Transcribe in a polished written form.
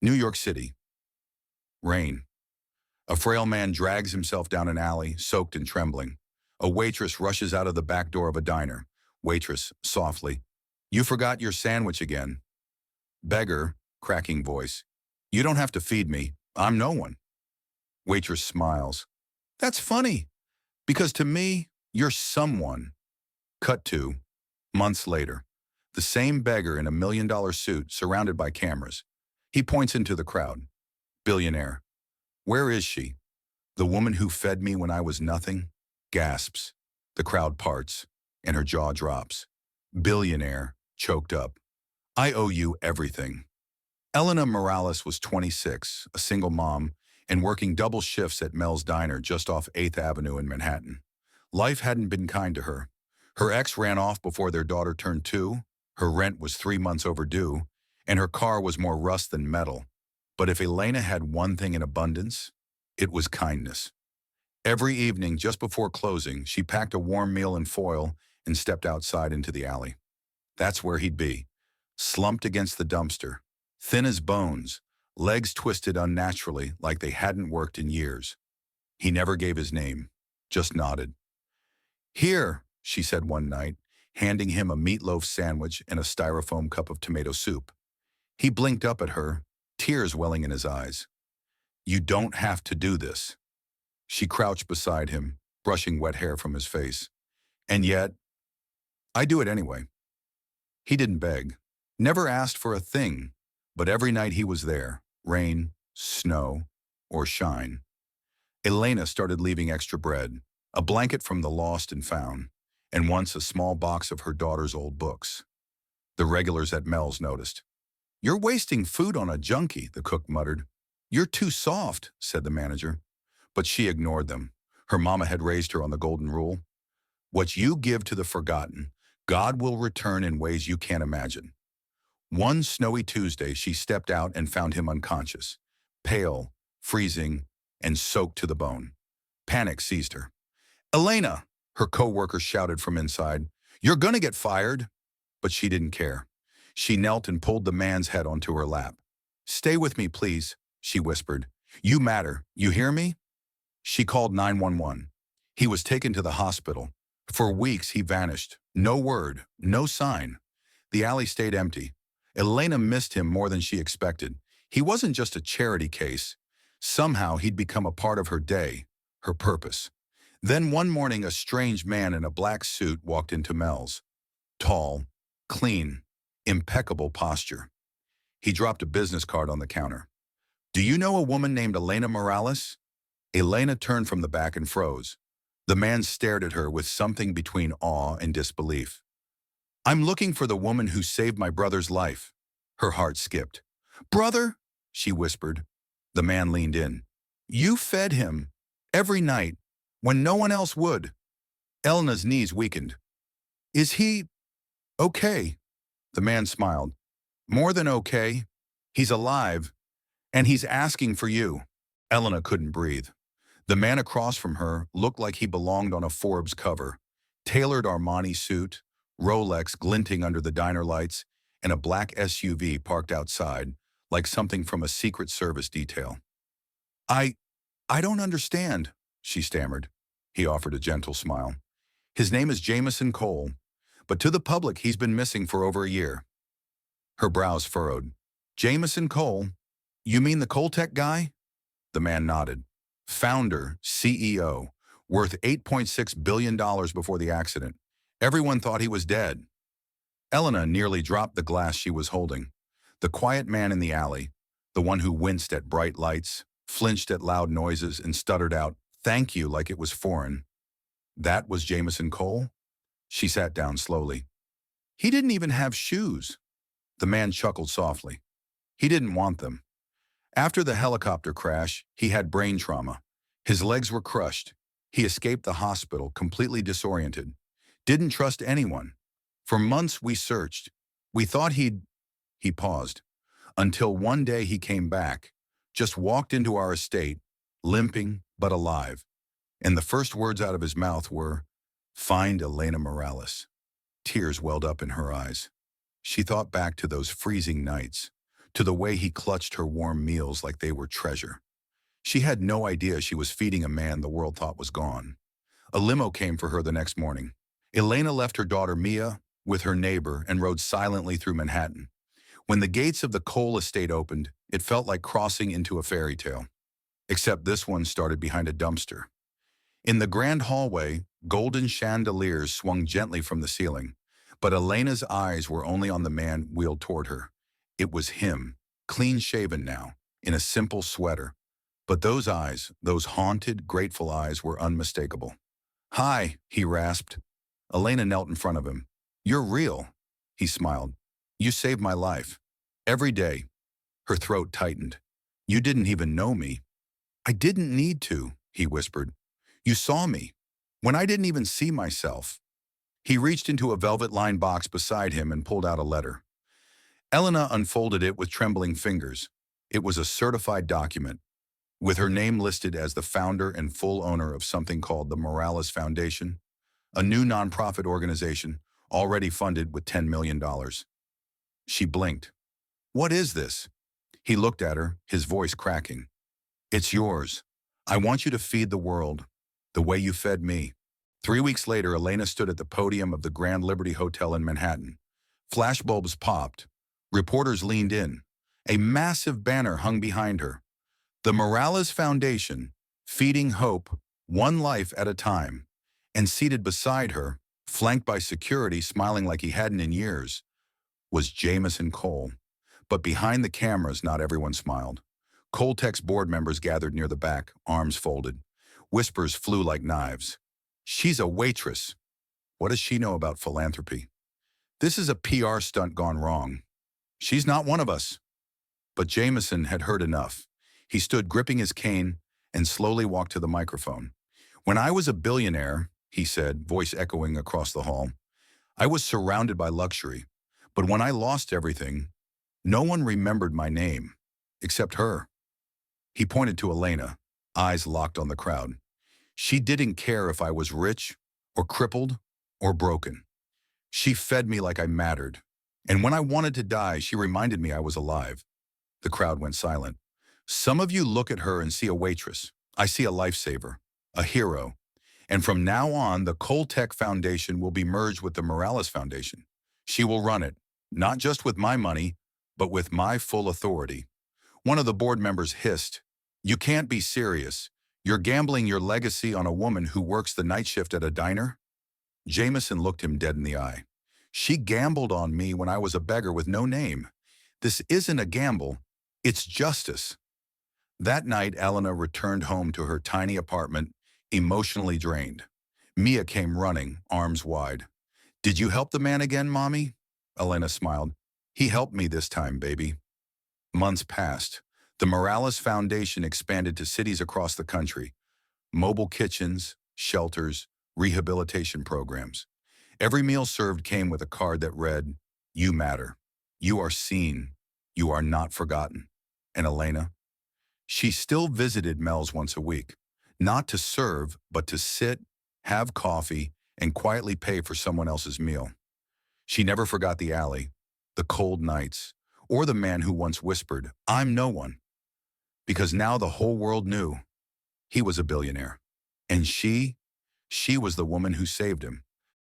New York City. Rain. A frail man drags himself down an alley, soaked and trembling. A waitress rushes out of the back door of a diner. Waitress, softly. "You forgot your sandwich again." Beggar, cracking voice. "You don't have to feed me. I'm no one." Waitress smiles. "That's funny, because to me, you're someone." Cut to, months later. The same beggar in a $1 million suit, surrounded by cameras. He points into the crowd. Billionaire. "Where is she? The woman who fed me when I was nothing?" Gasps. The crowd parts, and her jaw drops. Billionaire, choked up. "I owe you everything." Elena Morales was 26, a single mom, and working double shifts at Mel's Diner just off 8th Avenue in Manhattan. Life hadn't been kind to her. Her ex ran off before their daughter turned 2, her rent was 3 months overdue, and her car was more rust than metal. But if Elena had one thing in abundance, it was kindness. Every evening, just before closing, she packed a warm meal in foil and stepped outside into the alley. That's where he'd be, slumped against the dumpster, thin as bones, legs twisted unnaturally like they hadn't worked in years. He never gave his name, just nodded. "Here," she said one night, handing him a meatloaf sandwich and a styrofoam cup of tomato soup. He blinked up at her, tears welling in his eyes. "You don't have to do this." She crouched beside him, brushing wet hair from his face. "And yet, I do it anyway." He didn't beg, never asked for a thing, but every night he was there, rain, snow, or shine. Elena started leaving extra bread, a blanket from the lost and found, and once a small box of her daughter's old books. The regulars at Mel's noticed. "You're wasting food on a junkie," the cook muttered. "You're too soft," said the manager. But she ignored them. Her mama had raised her on the golden rule. What you give to the forgotten, God will return in ways you can't imagine. One snowy Tuesday, she stepped out and found him unconscious, pale, freezing, and soaked to the bone. Panic seized her. "Elena!" her co-worker shouted from inside. "You're gonna get fired!" But she didn't care. She knelt and pulled the man's head onto her lap. "Stay with me, please," she whispered. "You matter, you hear me?" She called 911. He was taken to the hospital. For weeks he vanished. No word, no sign. The alley stayed empty. Elena missed him more than she expected. He wasn't just a charity case. Somehow he'd become a part of her day, her purpose. Then one morning a strange man in a black suit walked into Mel's. Tall, clean, impeccable posture. He dropped a business card on the counter. "Do you know a woman named Elena Morales?" Elena turned from the back and froze. The man stared at her with something between awe and disbelief. "I'm looking for the woman who saved my brother's life." Her heart skipped. "Brother?" she whispered. The man leaned in. "You fed him, every night, when no one else would." Elena's knees weakened. "Is he okay?" The man smiled. "More than okay. He's alive, and he's asking for you." Elena couldn't breathe. The man across from her looked like he belonged on a Forbes cover. Tailored Armani suit, Rolex glinting under the diner lights, and a black SUV parked outside, like something from a Secret Service detail. I don't understand," she stammered. He offered a gentle smile. "His name is Jameson Cole, but to the public he's been missing for over a year." Her brows furrowed. "Jameson Cole? You mean the Coltech guy?" The man nodded. "Founder, CEO, worth $8.6 billion before the accident. Everyone thought he was dead." Elena nearly dropped the glass she was holding. The quiet man in the alley, the one who winced at bright lights, flinched at loud noises, and stuttered out, "Thank you," like it was foreign. That was Jameson Cole? She sat down slowly. "He didn't even have shoes." The man chuckled softly. "He didn't want them. After the helicopter crash, he had brain trauma. His legs were crushed. He escaped the hospital completely disoriented. Didn't trust anyone. For months we searched. We thought He paused. Until one day he came back, just walked into our estate, limping but alive. And the first words out of his mouth were, 'Find Elena Morales.'" Tears welled up in her eyes. She thought back to those freezing nights, to the way he clutched her warm meals like they were treasure. She had no idea she was feeding a man the world thought was gone. A limo came for her the next morning. Elena left her daughter Mia with her neighbor and rode silently through Manhattan. When the gates of the Cole estate opened, it felt like crossing into a fairy tale. Except this one started behind a dumpster. In the grand hallway, golden chandeliers swung gently from the ceiling, but Elena's eyes were only on the man wheeled toward her. It was him, clean-shaven now, in a simple sweater. But those eyes, those haunted, grateful eyes, were unmistakable. "Hi," he rasped. Elena knelt in front of him. "You're real," he smiled. "You saved my life. Every day." Her throat tightened. "You didn't even know me." "I didn't need to," he whispered. "You saw me, when I didn't even see myself." He reached into a velvet-lined box beside him and pulled out a letter. Elena unfolded it with trembling fingers. It was a certified document, with her name listed as the founder and full owner of something called the Morales Foundation, a new nonprofit organization already funded with $10 million. She blinked. "What is this?" He looked at her, his voice cracking. "It's yours. I want you to feed the world, the way you fed me." 3 weeks later, Elena stood at the podium of the Grand Liberty Hotel in Manhattan. Flashbulbs popped. Reporters leaned in. A massive banner hung behind her. The Morales Foundation, feeding hope, one life at a time. And seated beside her, flanked by security smiling like he hadn't in years, was Jameson Cole. But behind the cameras, not everyone smiled. Coltech's board members gathered near the back, arms folded. Whispers flew like knives. "She's a waitress. What does she know about philanthropy? This is a PR stunt gone wrong. She's not one of us." But Jameson had heard enough. He stood gripping his cane and slowly walked to the microphone. "When I was a billionaire," he said, voice echoing across the hall, "I was surrounded by luxury. But when I lost everything, no one remembered my name, except her." He pointed to Elena, eyes locked on the crowd. "She didn't care if I was rich or crippled or broken. She fed me like I mattered. And when I wanted to die, she reminded me I was alive." The crowd went silent. "Some of you look at her and see a waitress. I see a lifesaver, a hero. And from now on, the Coltech Foundation will be merged with the Morales Foundation. She will run it, not just with my money, but with my full authority." One of the board members hissed, "You can't be serious. You're gambling your legacy on a woman who works the night shift at a diner?" Jameson looked him dead in the eye. "She gambled on me when I was a beggar with no name. This isn't a gamble. It's justice." That night, Elena returned home to her tiny apartment, emotionally drained. Mia came running, arms wide. "Did you help the man again, Mommy?" Elena smiled. "He helped me this time, baby." Months passed. The Morales Foundation expanded to cities across the country. Mobile kitchens, shelters, rehabilitation programs. Every meal served came with a card that read, "You matter. You are seen. You are not forgotten." And Elena? She still visited Mel's once a week, not to serve, but to sit, have coffee, and quietly pay for someone else's meal. She never forgot the alley, the cold nights, or the man who once whispered, "I'm no one." Because now the whole world knew he was a billionaire. And she was the woman who saved him.